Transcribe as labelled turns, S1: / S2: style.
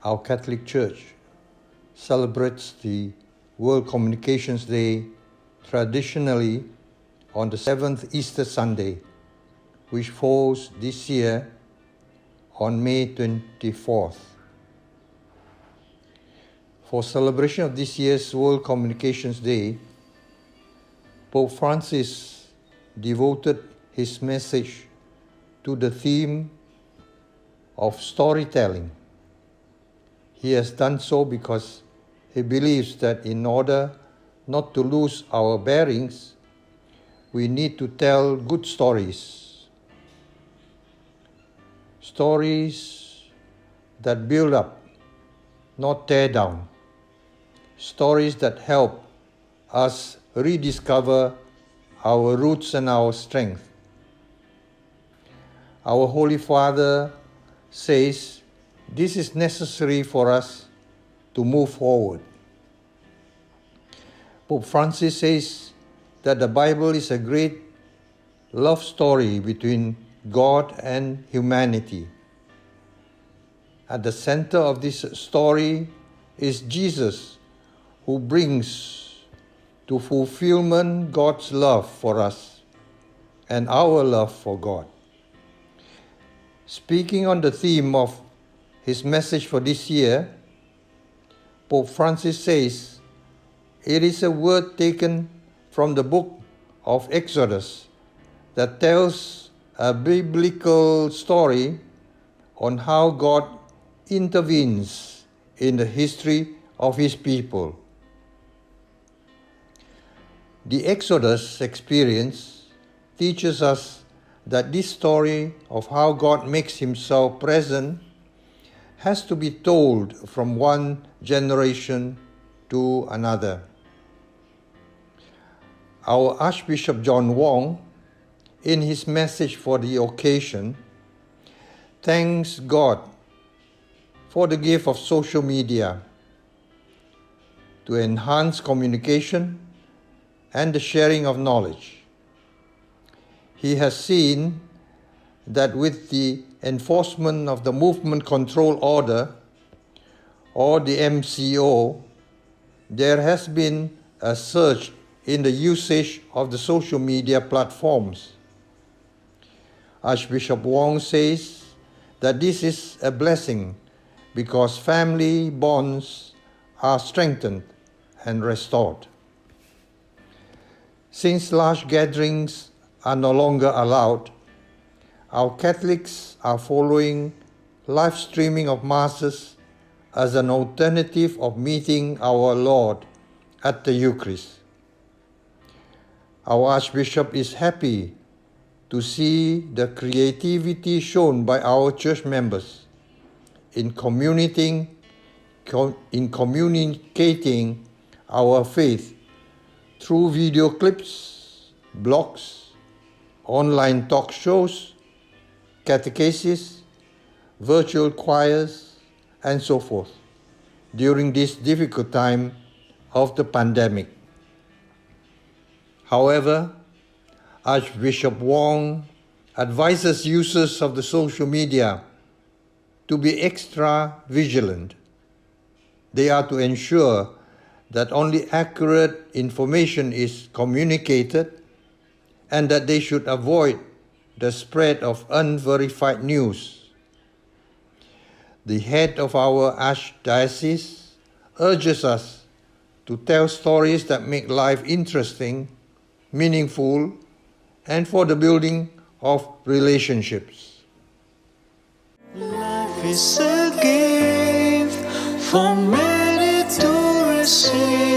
S1: Our Catholic Church celebrates the World Communications Day traditionally on the 7th Easter Sunday, which falls this year on May 24th. For celebration of this year's World Communications Day, Pope Francis devoted his message to the theme of storytelling. He has done so because he believes that in order not to lose our bearings, we need to tell good stories. Stories that build up, not tear down. Stories that help us rediscover our roots and our strength. Our Holy Father says this is necessary for us to move forward. Pope Francis says that the Bible is a great love story between God and humanity. At the center of this story is Jesus, who brings to fulfillment God's love for us and our love for God. Speaking on the theme of his message for this year, Pope Francis says, it is a word taken from the book of Exodus that tells a biblical story on how God intervenes in the history of his people. The Exodus experience teaches us that this story of how God makes himself present has to be told from one generation to another. Our Archbishop John Wong, in his message for the occasion, thanks God for the gift of social media to enhance communication and the sharing of knowledge. He has seen that with the enforcement of the Movement Control Order, or the MCO, there has been a surge in the usage of the social media platforms. Archbishop Wong says that this is a blessing because family bonds are strengthened and restored. Since large gatherings are no longer allowed, our Catholics are following live streaming of Masses as an alternative of meeting our Lord at the Eucharist. Our Archbishop is happy to see the creativity shown by our church members in communicating our faith through video clips, blogs, online talk shows, catechesis, virtual choirs, and so forth during this difficult time of the pandemic. However, Archbishop Wong advises users of the social media to be extra vigilant. They are to ensure that only accurate information is communicated and that they should avoid the spread of unverified news. The head of our Archdiocese urges us to tell stories that make life interesting, meaningful, and for the building of relationships.
S2: Life is a gift for many to receive.